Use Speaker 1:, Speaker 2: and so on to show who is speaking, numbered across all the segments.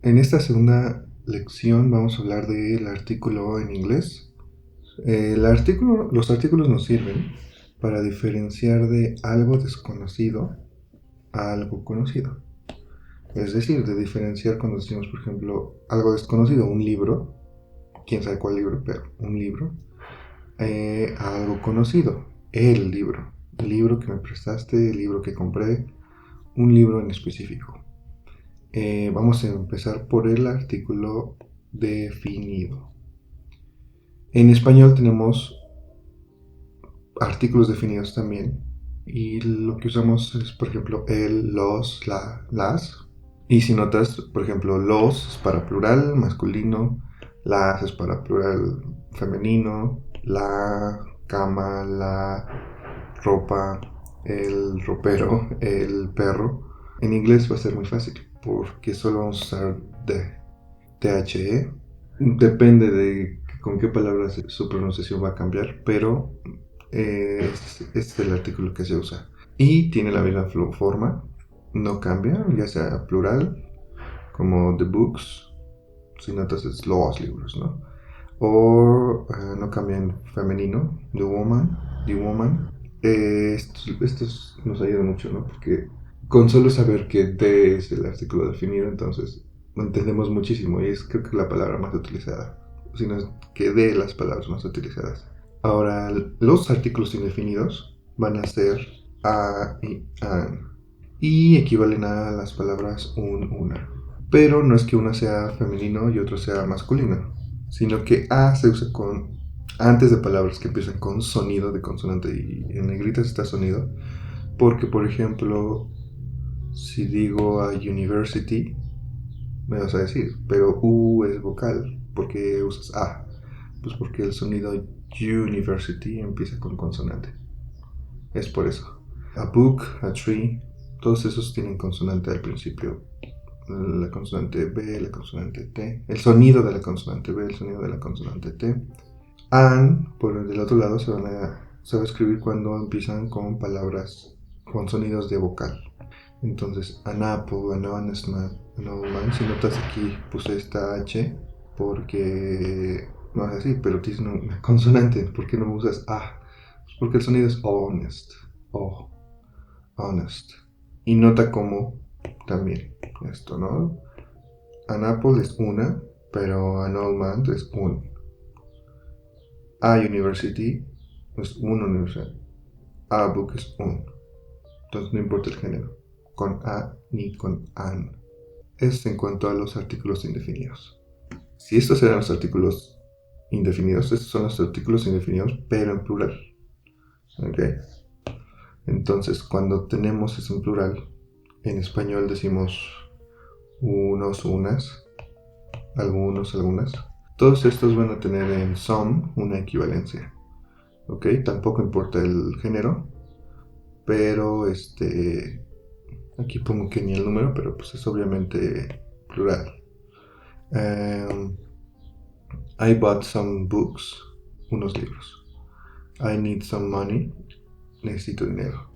Speaker 1: En esta segunda lección vamos a hablar del artículo en inglés. Los artículos nos sirven para diferenciar de algo desconocido a algo conocido. Es decir, de diferenciar cuando decimos, por ejemplo, algo desconocido, un libro, quién sabe cuál libro, pero un libro, a algo conocido, el libro que me prestaste, el libro que compré, un libro en específico. Vamos a empezar por el artículo definido. En español tenemos artículos definidos también y lo que usamos es, por ejemplo, el, los, la, las. Y si notas, por ejemplo, los es para plural masculino, las es para plural femenino, la cama, la ropa, el ropero, el perro. En inglés va a ser muy fácil porque solo vamos a usar THE. Depende de con qué palabras su pronunciación va a cambiar, pero este es el artículo que se usa. Y tiene la misma forma, no cambia, ya sea plural, como the books, si notas es los libros, ¿no? O no cambia en femenino, the woman. Estos nos ayuda mucho, ¿no? Porque con solo saber que the es el artículo definido, entonces lo entendemos muchísimo y es creo que la palabra más utilizada, sino que de las palabras más utilizadas. Ahora, los artículos indefinidos van a ser a y an y equivalen a las palabras un, una. Pero no es que una sea femenino y otro sea masculino, sino que a se usa antes de palabras que empiezan con sonido de consonante y en negritas está sonido, porque por ejemplo, si digo a university, me vas a decir, pero U es vocal, ¿por qué usas A? Pues porque el sonido university empieza con consonante. Es por eso. A book, a tree, todos esos tienen consonante al principio. La consonante B, la consonante T. El sonido de la consonante B, el sonido de la consonante T. An, por el del otro lado, se va a escribir cuando empiezan con palabras, con sonidos de vocal. Entonces, an apple, an honest man, an old man. Si notas aquí puse esta H porque no es así, pero tienes una consonante. ¿Por qué no usas A? Pues porque el sonido es honest. Oh, honest. Y nota como también esto, ¿no? An apple es una, pero an old man es un. A university es una universidad. A book es un. Entonces no importa el género, con a ni con an. Es en cuanto a los artículos indefinidos. Si estos eran los artículos indefinidos, estos son los artículos indefinidos, pero en plural. ¿Ok? Entonces, cuando tenemos eso en plural, en español decimos unos, unas, algunos, algunas. Todos estos van a tener en some una equivalencia. ¿Ok? Tampoco importa el género, pero aquí pongo que ni el número, pero pues es obviamente plural. I bought some books, unos libros. I need some money, necesito dinero.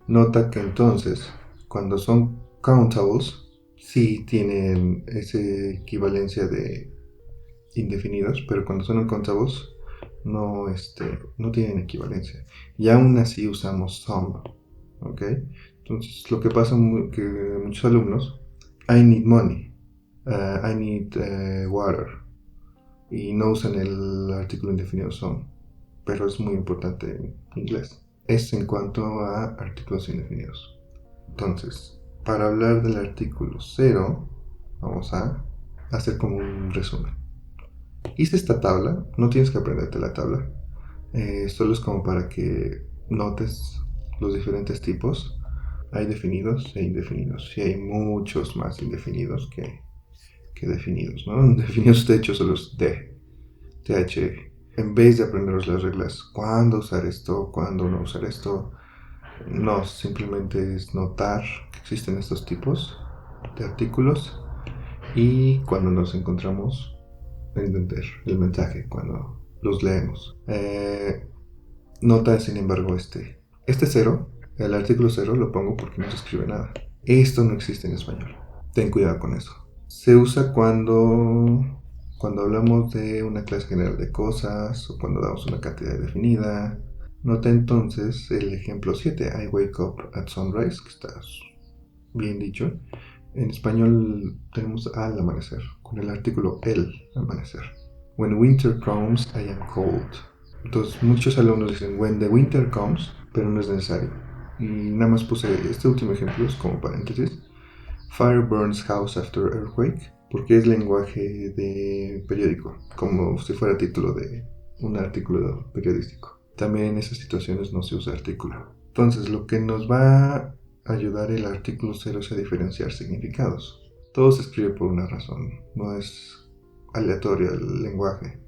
Speaker 1: Nota que entonces, cuando son countables, sí tienen esa equivalencia de indefinidos, pero cuando son uncountables, no, no tienen equivalencia. Y aún así usamos some, ¿ok? Entonces, lo que pasa que muchos alumnos, I need money, I need water, y no usan el artículo indefinido some, pero es muy importante en inglés. Es en cuanto a artículos indefinidos. Entonces, para hablar del artículo 0, vamos a hacer como un resumen. Hice esta tabla, no tienes que aprenderte la tabla, solo es como para que notes los diferentes tipos. Hay definidos e indefinidos, y hay muchos más indefinidos que definidos, ¿no? Definidos de hecho solo es TH. En vez de aprenderos las reglas, cuándo usar esto, cuándo no usar esto, no, simplemente es notar que existen estos tipos de artículos y cuando nos encontramos, entender el mensaje cuando los leemos. Nota, sin embargo, este cero, el artículo cero lo pongo porque no se escribe nada. Esto no existe en español. Ten cuidado con eso. Se usa cuando hablamos de una clase general de cosas o cuando damos una cantidad definida. Nota entonces el ejemplo 7, I wake up at sunrise, que está bien dicho. En español tenemos al amanecer, con el artículo el amanecer. When winter comes, I am cold. Entonces muchos alumnos dicen when the winter comes, pero no es necesario. Y nada más puse este último ejemplo, es como paréntesis. Fire burns house after earthquake, porque es lenguaje de periódico, como si fuera título de un artículo periodístico. También en esas situaciones no se usa artículo. Entonces, lo que nos va a ayudar el artículo 0 es a diferenciar significados. Todo se escribe por una razón, no es aleatorio el lenguaje,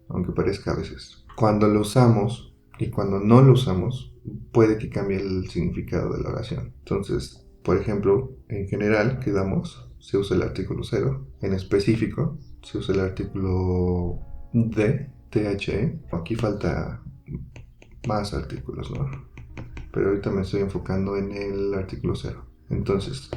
Speaker 1: aunque parezca a veces. Cuando lo usamos y cuando no lo usamos, puede que cambie el significado de la oración. Entonces, por ejemplo, en general, que damos, se usa el artículo 0. En específico, se usa el artículo de, THE. Aquí falta más artículos, ¿no? Pero ahorita me estoy enfocando en el artículo 0. Entonces,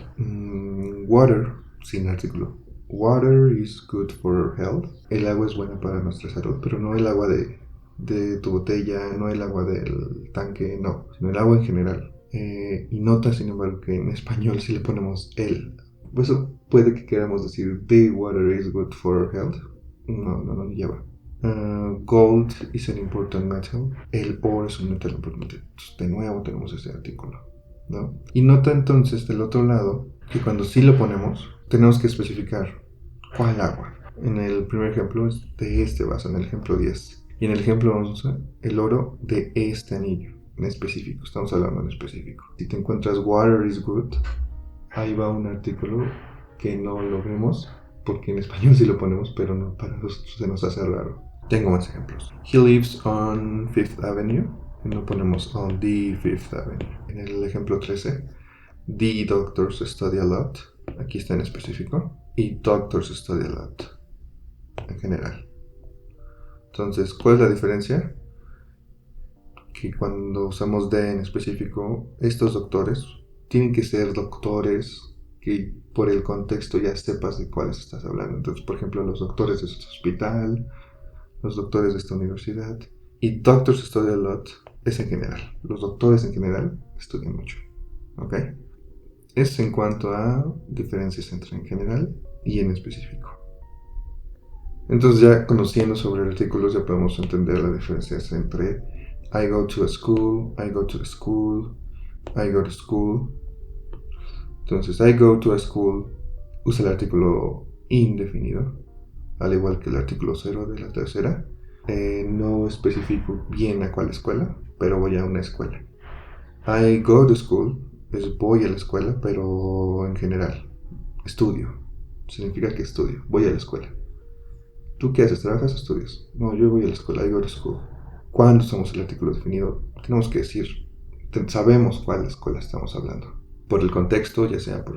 Speaker 1: water, sin artículo. Water is good for health. El agua es buena para nuestra salud, pero no el agua de tu botella, no el agua del tanque, no, sino el agua en general. Y nota, sin embargo, que en español si le ponemos el. Pues eso puede que queramos decir the water is good for health. No lleva. Gold is an important metal. El oro es un metal importante. Entonces, de nuevo tenemos ese artículo, ¿no? Y nota entonces del otro lado que cuando sí lo ponemos, tenemos que especificar cuál agua. En el primer ejemplo es de este vaso, en el ejemplo 10. Y en el ejemplo 11, el oro de este anillo, en específico. Estamos hablando en específico. Si te encuentras water is good, ahí va un artículo que no lo vemos, porque en español sí lo ponemos, pero no, para nosotros se nos hace raro. Tengo más ejemplos. He lives on Fifth Avenue. No ponemos on the Fifth Avenue. En el ejemplo 13, the doctors study a lot. Aquí está en específico. Y doctors study a lot. En general. Entonces, ¿cuál es la diferencia? Que cuando usamos de en específico, estos doctores tienen que ser doctores que por el contexto ya sepas de cuáles estás hablando. Entonces, por ejemplo, los doctores de este hospital, los doctores de esta universidad. Y doctors study a lot es en general. Los doctores en general estudian mucho. ¿Ok? Es en cuanto a diferencias entre en general y en específico. Entonces ya conociendo sobre artículos ya podemos entender la diferencia entre I go to a school, I go to the school, I go to school. Entonces I go to a school usa el artículo indefinido, al igual que el artículo 0 de la tercera. No especifico bien a cuál escuela, pero voy a una escuela. I go to school es voy a la escuela, pero en general. Estudio. Significa que estudio. Voy a la escuela. ¿Tú qué haces? ¿Trabajas o estudias? No, yo voy a la escuela. I go to school. Cuando usamos el artículo definido, tenemos que decir, sabemos cuál escuela estamos hablando. Por el contexto, ya sea por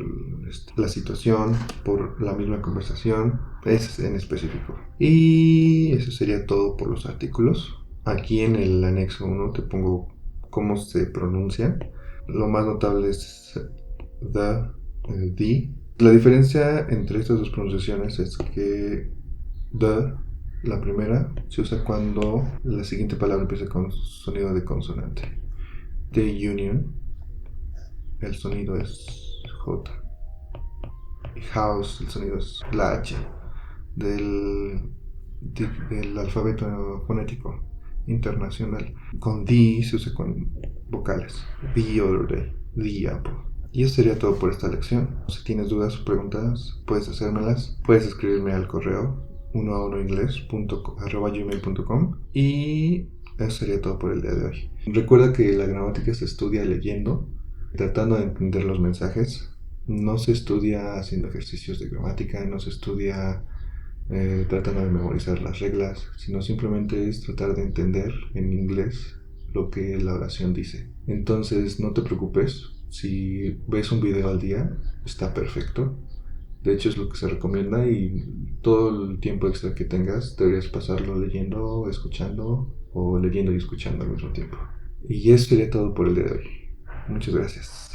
Speaker 1: la situación, por la misma conversación, es en específico. Y eso sería todo por los artículos. Aquí en el anexo 1 te pongo cómo se pronuncian. Lo más notable es the. La diferencia entre estas dos pronunciaciones es que the, la primera, se usa cuando la siguiente palabra empieza con sonido de consonante. The Union, el sonido es J. Y house, el sonido es la H del alfabeto fonético internacional. Con the se usa con vocales. The other day, the apple. Y eso sería todo por esta lección. Si tienes dudas o preguntas, puedes hacérmelas. Puedes escribirme al correo 1a1inglés@gmail.com. Y eso sería todo por el día de hoy. Recuerda que la gramática se estudia leyendo, tratando de entender los mensajes. No se estudia haciendo ejercicios de gramática, no se estudia tratando de memorizar las reglas, sino simplemente es tratar de entender en inglés lo que la oración dice. Entonces no te preocupes, si ves un video al día, está perfecto. De hecho es lo que se recomienda y todo el tiempo extra que tengas deberías pasarlo leyendo, escuchando o leyendo y escuchando al mismo tiempo. Y eso sería todo por el día de hoy. Muchas gracias.